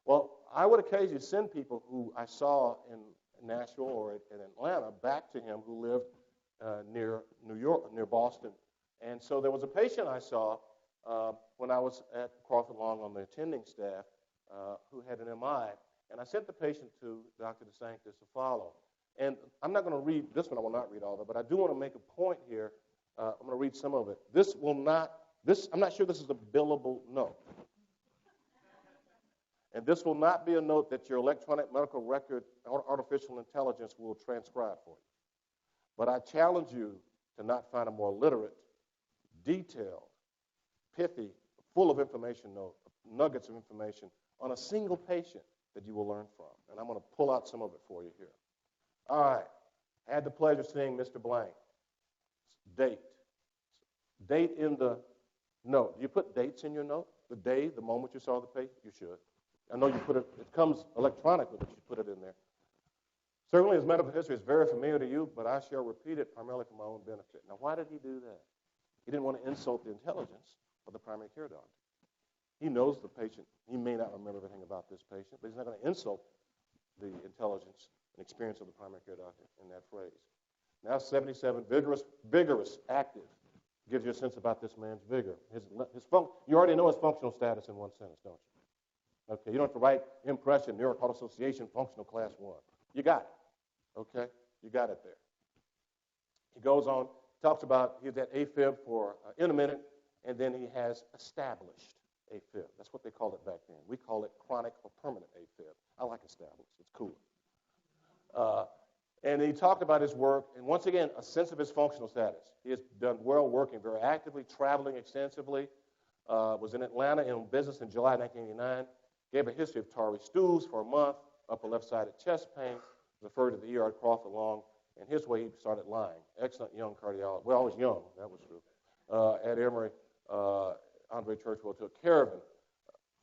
Well, I would occasionally send people who I saw in Nashville or in Atlanta back to him who lived near New York, near Boston. And so there was a patient I saw when I was at Crawford Long on the attending staff who had an MI. And I sent the patient to Dr. De Sanctis to follow. And I'm not going to read this one. I will not read all of it. But I do want to make a point here. I'm going to read some of it. I'm not sure this is a billable note. And this will not be a note that your electronic medical record or artificial intelligence will transcribe for you. But I challenge you to not find a more literate, detailed, pithy, full of information note, nuggets of information on a single patient that you will learn from. And I'm going to pull out some of it for you here. All right. Had the pleasure of seeing Mr. Blank. Date. Date in the note. Do you put dates in your note? The day, the moment you saw the patient? You should. I know you put it comes electronically, but you put it in there. Certainly his medical history is very familiar to you, but I shall repeat it primarily for my own benefit. Now, why did he do that? He didn't want to insult the intelligence of the primary care doctor. He knows the patient. He may not remember everything about this patient, but he's not going to insult the intelligence and experience of the primary care doctor in that phrase. Now 77, vigorous, active. Gives you a sense about this man's vigor. You already know his functional status in one sentence, don't you? Okay, you don't have to write impression, New York Heart Association, functional class 1. You got it. Okay, you got it there. He goes on, talks about he's at AFib for in a minute, and then he has established AFib. That's what they called it back then. We call it chronic or permanent AFib. I like established. It's cooler. And he talked about his work, and once again, a sense of his functional status. He has done well working very actively, traveling extensively, was in Atlanta in business in July 1989, gave a history of tarry stools for a month, upper left-sided chest pain, referred to the ER at Crawford Long, and his way he started lying. Excellent young cardiologist. Well, I was young, that was true. At Emory, Andre Churchwell took care of him.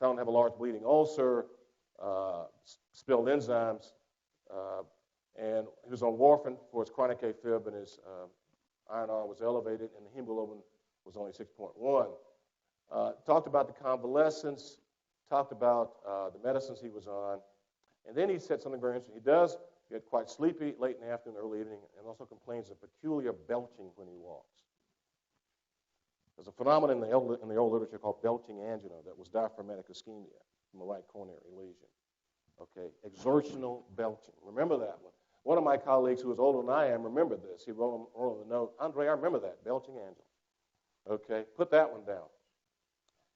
Found to have a large bleeding ulcer, spilled enzymes, And he was on warfarin for his chronic AFib, and his iron R was elevated, and the hemoglobin was only 6.1. Talked about the convalescence, talked about the medicines he was on, and then he said something very interesting. He does get quite sleepy late in the afternoon, early evening, and also complains of peculiar belching when he walks. There's a phenomenon in the old literature called belching angina that was diaphragmatic ischemia from a right coronary lesion. Okay, exertional belching. Remember that one. One of my colleagues who was older than I am remembered this. He wrote on the note, Andre, I remember that, belching angina. Okay, put that one down.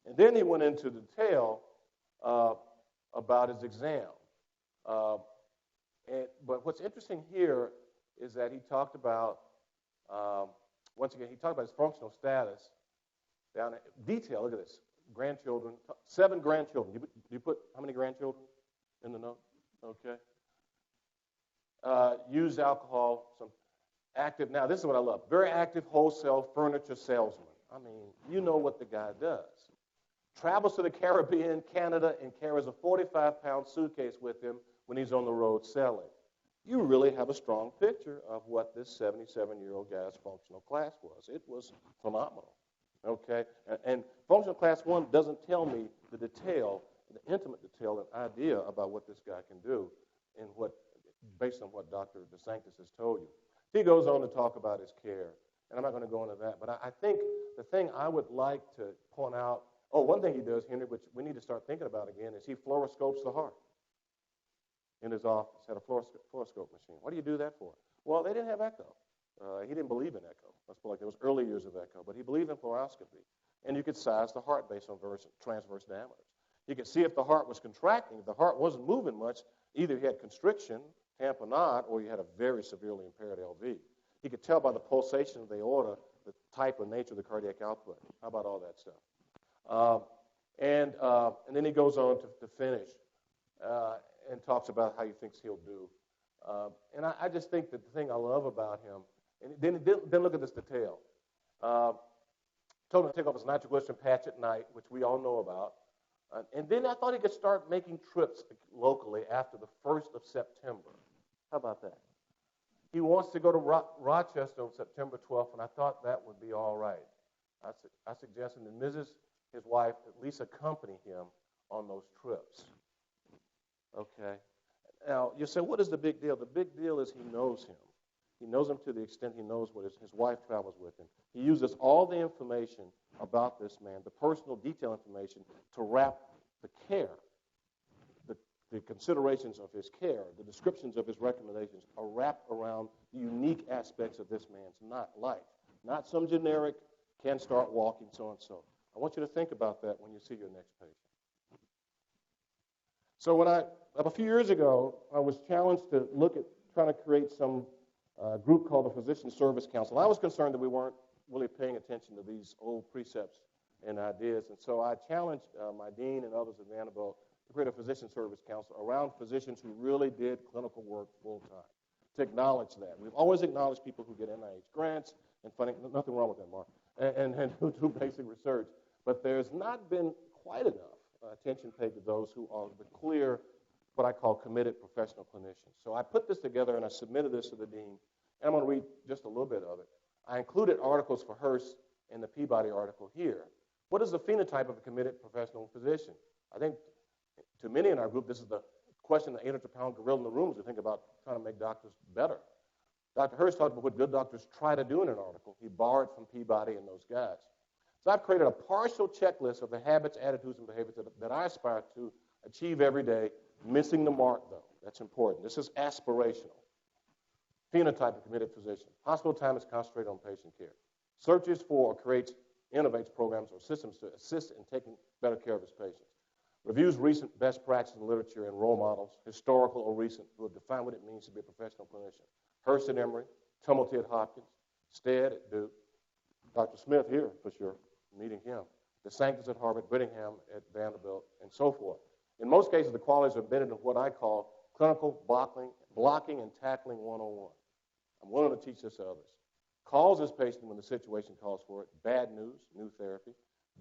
And then he went into detail about his exam. But what's interesting here is that he talked about, once again, he talked about his functional status down in detail. Look at this. Grandchildren, 7 grandchildren. Do you put how many grandchildren in the note? Okay. Used alcohol, some active. Now, this is what I love. Very active wholesale furniture salesman. I mean, you know what the guy does. Travels to the Caribbean, Canada, and carries a 45-pound suitcase with him when he's on the road selling. You really have a strong picture of what this 77-year-old guy's functional class was. It was phenomenal. Okay? And functional class 1 doesn't tell me the detail, the intimate detail and idea about what this guy can do and what, based on what Dr. DeSanctis has told you. He goes on to talk about his care, and I'm not going to go into that, but I think the thing I would like to point out, one thing he does, Henry, which we need to start thinking about again, is he fluoroscopes the heart in his office, had a fluoroscope machine. What do you do that for? Well, they didn't have echo. He didn't believe in echo. Let's put it like it was early years of echo, but he believed in fluoroscopy. And you could size the heart based on transverse diameters. You could see if the heart was contracting. If the heart wasn't moving much, either he had constriction, tamponade, or you had a very severely impaired LV. He could tell by the pulsation of the aorta the type and nature of the cardiac output. How about all that stuff? And then he goes on to finish and talks about how he thinks he'll do. And I just think that the thing I love about him, and then look at this detail. Told him to take off his nitroglycerin patch at night, which we all know about. And then I thought he could start making trips locally after the 1st of September. How about that? He wants to go to Rochester on September 12th, and I thought that would be all right. I suggested that his wife, at least accompany him on those trips. Okay? Now, you say, what is the big deal? The big deal is he knows him. He knows him to the extent he knows what his wife travels with him. He uses all the information about this man, the personal detail information, to wrap the care, the considerations of his care, the descriptions of his recommendations are wrapped around the unique aspects of this man's life. Not some generic, can start walking, so and so. I want you to think about that when you see your next patient. So a few years ago, I was challenged to look at trying to create some group called the Physician Service Council. I was concerned that we weren't really paying attention to these old precepts and ideas, and so I challenged my dean and others at Vanderbilt to create a Physician Service Council around physicians who really did clinical work full-time, to acknowledge that. We've always acknowledged people who get NIH grants and funding. Nothing wrong with that, Mark, and who do basic research, but there's not been quite enough attention paid to those who are the clear, what I call committed professional clinicians. So I put this together and I submitted this to the dean, and I'm going to read just a little bit of it. I included articles for Hurst and the Peabody article here. What is the phenotype of a committed professional physician? I think to many in our group, this is the question, the 800-pound gorilla in the room, as we think about trying to make doctors better. Dr. Hurst talked about what good doctors try to do in an article. He borrowed from Peabody and those guys. So I've created a partial checklist of the habits, attitudes, and behaviors that I aspire to achieve every day, missing the mark, though. That's important. This is aspirational. Phenotype of committed physician. Hospital time is concentrated on patient care. Searches for or creates, innovates programs or systems to assist in taking better care of his patients. Reviews recent best practice in literature and role models, historical or recent, who have defined what it means to be a professional clinician. Hurst at Emory, Tumulty at Hopkins, Stead at Duke, Dr. Smith here for sure, meeting him, DeSanctis at Harvard, Whittingham at Vanderbilt, and so forth. In most cases, the qualities are embedded in what I call clinical blocking and tackling 101. I'm willing to teach this to others. Calls his patient when the situation calls for it, bad news, new therapy.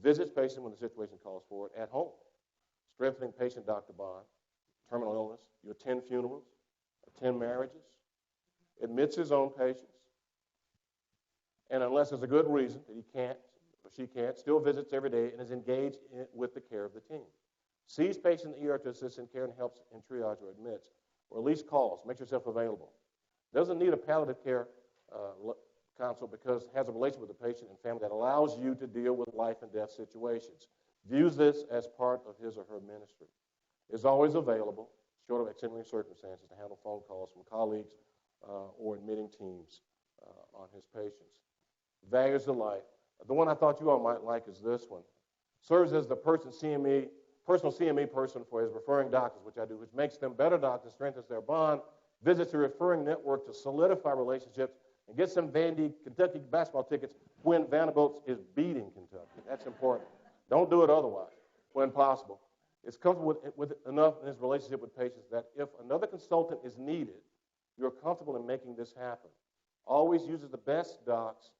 Visits patient when the situation calls for it, at home. Strengthening patient-doctor bond, terminal illness. You attend funerals, attend marriages, admits his own patients, and unless there's a good reason that he can't or she can't, still visits every day and is engaged with the care of the team. Sees patients in the ER to assist in care and helps in triage or admits, or at least calls, makes yourself available. Doesn't need a palliative care consult because it has a relationship with the patient and family that allows you to deal with life and death situations. Views this as part of his or her ministry. Is always available, short of extenuating circumstances, to handle phone calls from colleagues or admitting teams on his patients. Values the life. The one I thought you all might like is this one. Serves as the personal CME person for his referring doctors, which I do, which makes them better doctors, strengthens their bond, visits the referring network to solidify relationships, and gets them Vandy, Kentucky basketball tickets when Vanderbilt is beating Kentucky. That's important. Don't do it otherwise when possible. It's comfortable with enough in his relationship with patients that if another consultant is needed, you're comfortable in making this happen. Always uses the best docs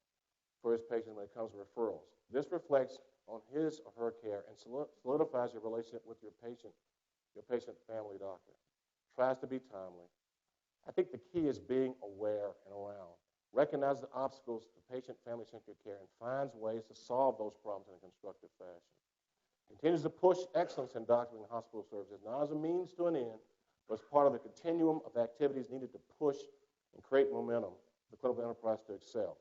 for his patients when it comes to referrals. This reflects on his or her care and solidifies your relationship with your patient family doctor. Tries to be timely. I think the key is being aware and around. Recognize the obstacles to patient-family-centered care and finds ways to solve those problems in a constructive fashion. Continues to push excellence in doctoring and hospital services, not as a means to an end, but as part of the continuum of activities needed to push and create momentum for the clinical enterprise to excel.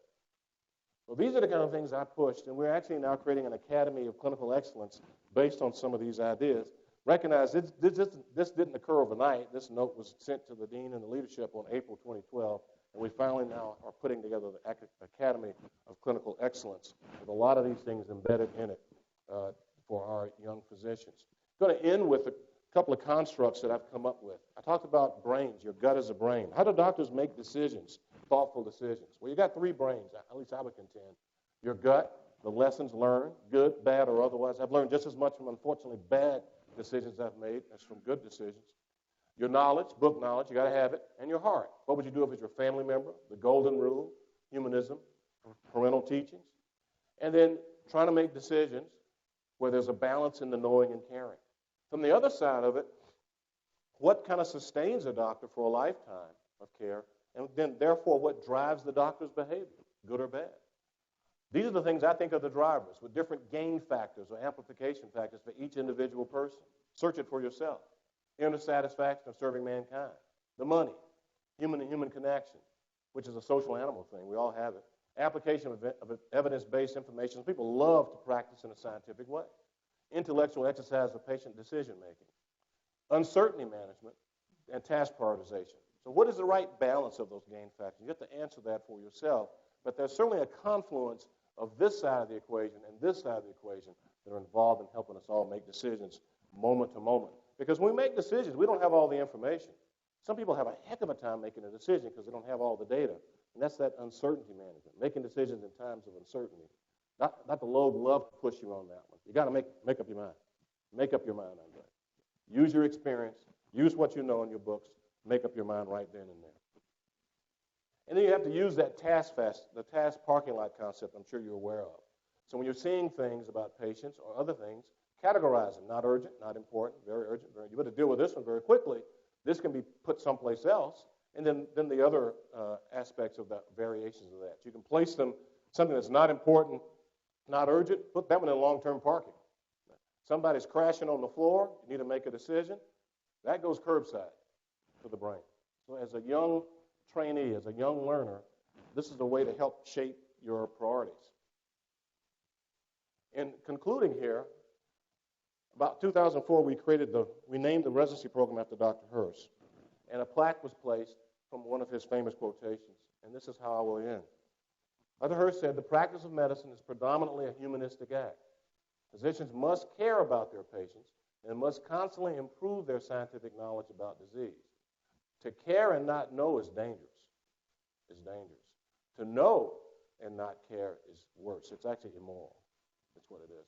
Well, these are the kind of things I pushed, and we're actually now creating an academy of clinical excellence based on some of these ideas. Recognize this didn't occur overnight. This note was sent to the dean and the leadership on April 2012, and we finally now are putting together the Academy of Clinical Excellence with a lot of these things embedded in it for our young physicians. I'm going to end with a couple of constructs that I've come up with. I talked about brains. Your gut is a brain. How do doctors make decisions, thoughtful decisions? Well, you got three brains, at least I would contend. Your gut, the lessons learned, good, bad, or otherwise. I've learned just as much from, unfortunately, bad decisions I've made as from good decisions. Your knowledge, book knowledge, you got to have it, and your heart. What would you do if it's your family member, the golden rule, humanism, parental teachings? And then trying to make decisions where there's a balance in the knowing and caring. From the other side of it, what kind of sustains a doctor for a lifetime of care, and then therefore what drives the doctor's behavior, good or bad? These are the things I think are the drivers, with different gain factors or amplification factors for each individual person. Search it for yourself. Inner satisfaction of serving mankind. The money, human-to-human connection, which is a social animal thing. We all have it. Application of evidence-based information. People love to practice in a scientific way. Intellectual exercise of patient decision-making. Uncertainty management and task prioritization. So what is the right balance of those gain factors? You have to answer that for yourself. But there's certainly a confluence of this side of the equation and this side of the equation that are involved in helping us all make decisions moment to moment. Because when we make decisions, we don't have all the information. Some people have a heck of a time making a decision because they don't have all the data. And that's that uncertainty management, making decisions in times of uncertainty. Not the load love to push you on that one. You got to make up your mind. Make up your mind on that. Use your experience. Use what you know in your books. Make up your mind right then and there. And then you have to use that the task parking lot concept I'm sure you're aware of. So when you're seeing things about patients or other things, categorize them. Not urgent, not important, very urgent. You better deal with this one very quickly. This can be put someplace else. And then the other aspects of the variations of that. You can place them, something that's not important, not urgent, put that one in long-term parking. Somebody's crashing on the floor, you need to make a decision. That goes curbside for the brain. So as a young trainee, as a young learner, this is a way to help shape your priorities. In concluding here, about 2004, we named the residency program after Dr. Hurst, and a plaque was placed from one of his famous quotations, and this is how I will end. Dr. Hurst said, "The practice of medicine is predominantly a humanistic act. Physicians must care about their patients and must constantly improve their scientific knowledge about disease. To care and not know is dangerous. It's dangerous. To know and not care is worse. It's actually immoral. That's what it is.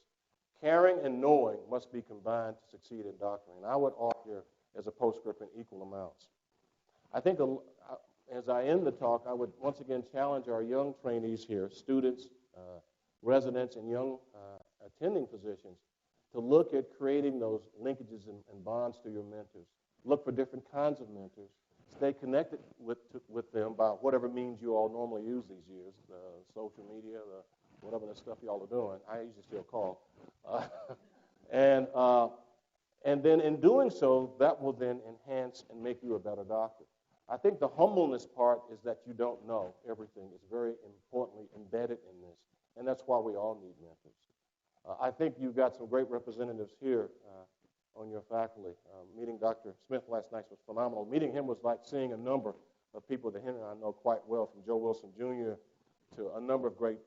Caring and knowing must be combined to succeed in doctoring. And I would argue as a postscript in equal amounts. I think as I end the talk, I would once again challenge our young trainees here, students, residents, and young attending physicians to look at creating those linkages and bonds to your mentors. Look for different kinds of mentors. stay connected with them by whatever means you all normally use these years, social media, whatever the stuff you all are doing. I usually still call. And then in doing so, that will then enhance and make you a better doctor. I think the humbleness part is that you don't know everything. It's very importantly embedded in this, and that's why we all need mentors. I think you've got some great representatives here on your faculty. Meeting Dr. Smith last night was phenomenal. Meeting him was like seeing a number of people that him and I know quite well, from Joe Wilson Jr. to a number of great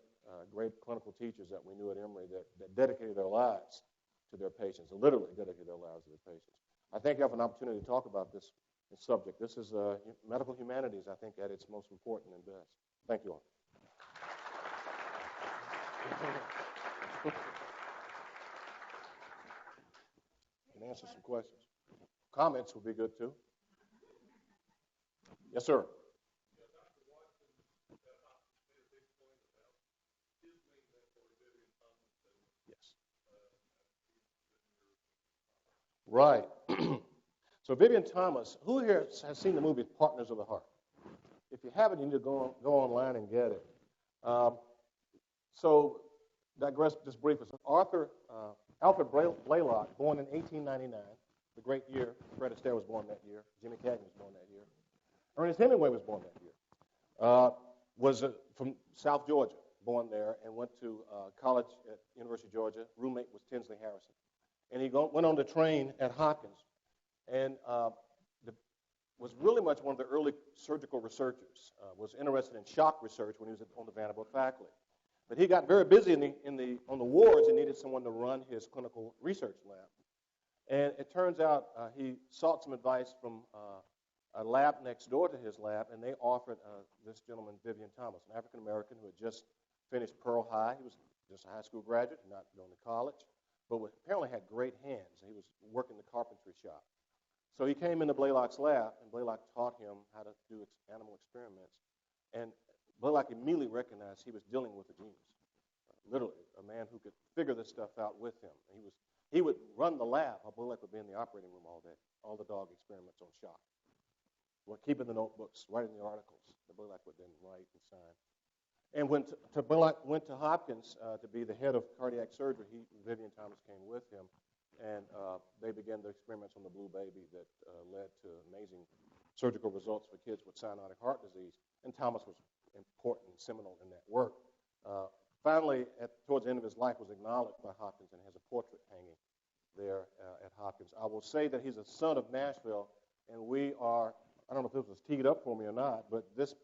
clinical teachers that we knew at Emory that dedicated their lives to their patients, literally dedicated their lives to their patients. I think you have an opportunity to talk about this subject. This is medical humanities, I think, at its most important and best. Thank you all. Can answer some questions. Comments would be good, too. Yes, sir. Yes. Right. So Vivien Thomas, who here has seen the movie Partners of the Heart? If you haven't, you need to go online and get it. So digress just briefly. Alfred Blaylock, born in 1899, the great year. Fred Astaire was born that year. Jimmy Cagney was born that year. Ernest Hemingway was born that year. Was from South Georgia, born there, and went to college at University of Georgia. Roommate was Tinsley Harrison. And he went on to train at Hopkins, and was really much one of the early surgical researchers. Was interested in shock research when he was on the Vanderbilt faculty. But he got very busy on the wards and needed someone to run his clinical research lab. And it turns out he sought some advice from a lab next door to his lab, and they offered this gentleman, Vivien Thomas, an African-American who had just finished Pearl High. He was just a high school graduate, not going to college, but apparently had great hands. He was working the carpentry shop. So he came into Blaylock's lab, and Blaylock taught him how to do animal experiments. And Blaylock immediately recognized he was dealing with a genius, literally a man who could figure this stuff out with him. He would run the lab while Blaylock would be in the operating room all day, all the dog experiments on shock. Well, keeping the notebooks, writing the articles that Blaylock would then write and sign. And when Blaylock went to Hopkins to be the head of cardiac surgery, Vivien Thomas came with him, and they began the experiments on the blue baby that led to amazing surgical results for kids with cyanotic heart disease. And Thomas was important and seminal in that work. Finally, towards the end of his life, was acknowledged by Hopkins and has a portrait hanging there at Hopkins. I will say that he's a son of Nashville, and we are, I don't know if this was teed up for me or not, but this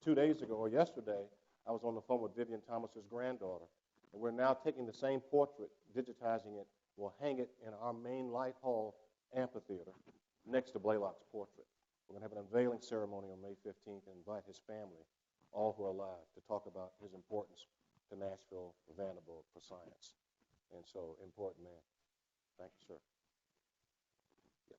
2 days ago or yesterday, I was on the phone with Vivien Thomas's granddaughter, and we're now taking the same portrait, digitizing it. We'll hang it in our main Light Hall amphitheater next to Blaylock's portrait. We're going to have an unveiling ceremony on May 15th and invite his family, all who are alive, to talk about his importance to Nashville, Vanderbilt, for science. And so, important man. Thank you, sir. Yeah.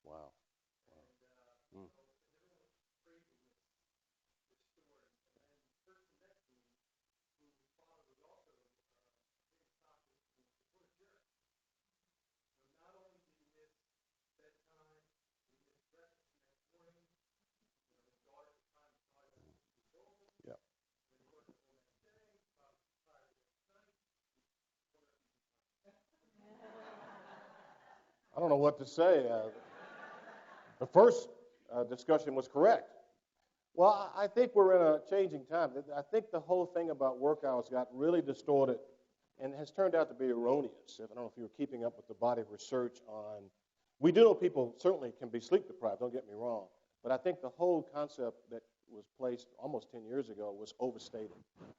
Wow. Yeah. I don't know what to say. The first discussion was correct. Well, I think we're in a changing time. I think the whole thing about work hours got really distorted and has turned out to be erroneous. I don't know if you were keeping up with the body of research on. We do know people certainly can be sleep deprived, don't get me wrong. But I think the whole concept that was placed almost 10 years ago was overstated.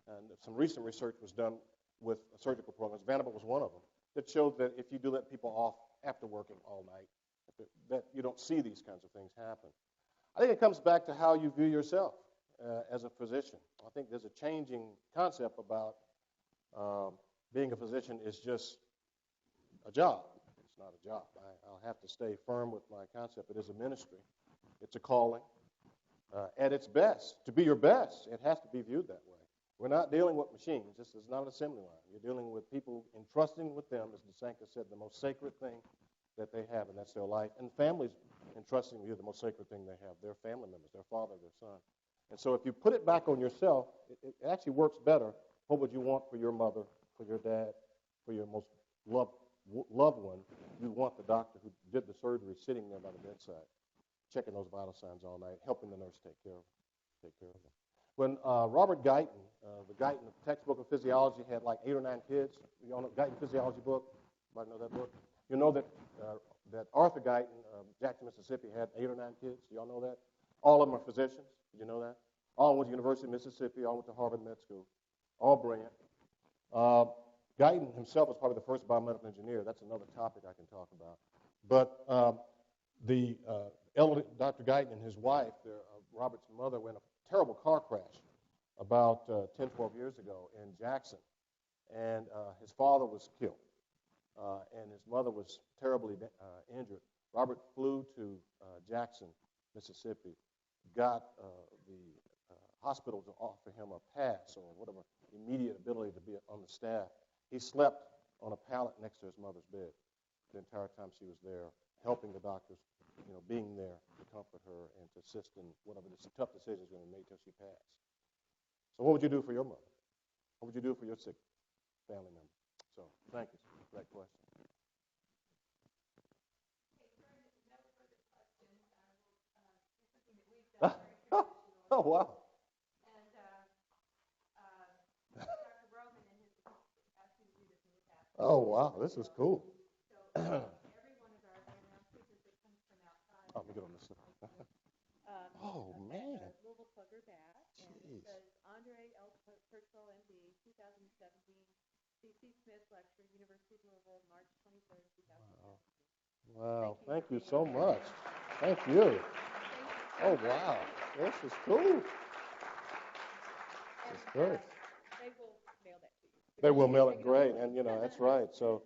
And some recent research was done with surgical programs. Vanderbilt was one of them. that showed that if you do let people off after working all night, that you don't see these kinds of things happen. I think it comes back to how you view yourself as a physician. I think there's a changing concept about being a physician is just a job. It's not a job. I'll have to stay firm with my concept. It is a ministry. It's a calling. At its best, to be your best, it has to be viewed that way. We're not dealing with machines. This is not an assembly line. You're dealing with people, entrusting with them, as DeSantis said, the most sacred thing that they have, and that's their life. And families entrusting with you the most sacred thing they have, their family members, their father, their son. And so if you put it back on yourself, it actually works better. What would you want for your mother, for your dad, for your most loved one? You want the doctor who did the surgery sitting there by the bedside, checking those vital signs all night, helping the nurse take care of them. When Robert Guyton, the Guyton textbook of physiology, had like 8 or 9 kids, you all know Guyton physiology book? Everybody know that book? You know that Arthur Guyton, Jackson, Mississippi, had 8 or 9 kids. Do y'all know that? All of them are physicians. Did you know that? All went to University of Mississippi. All went to Harvard Med School. All brilliant. Guyton himself was probably the first biomedical engineer. That's another topic I can talk about. But the elder Dr. Guyton and his wife, Robert's mother, went in a terrible car crash about 10, 12 years ago in Jackson. And his father was killed. And his mother was terribly injured. Robert flew to Jackson, Mississippi, got the hospital to offer him a pass or whatever immediate ability to be on the staff. He slept on a pallet next to his mother's bed the entire time she was there, helping the doctors, being there to comfort her and to assist in whatever the tough decisions were made till she passed. So what would you do for your mother? What would you do for your sick family member? So thank you for that question. Oh, wow. And Dr. Roman and his asked you to do this in the past. Oh, wow. This is cool. So every one of our speakers that comes from outside. Oh, let me get on this. Oh, man. Louisville Plugger Bat. And it says Andre Churchwell, MD, 2017, C.C. Smith Lecture, University of Louisville, March 23rd, 2017. Wow. Thank you so much. Thank you. Oh, wow. This is cool. It's great. They will mail that to you. They will mail it. Great. And, that's right. So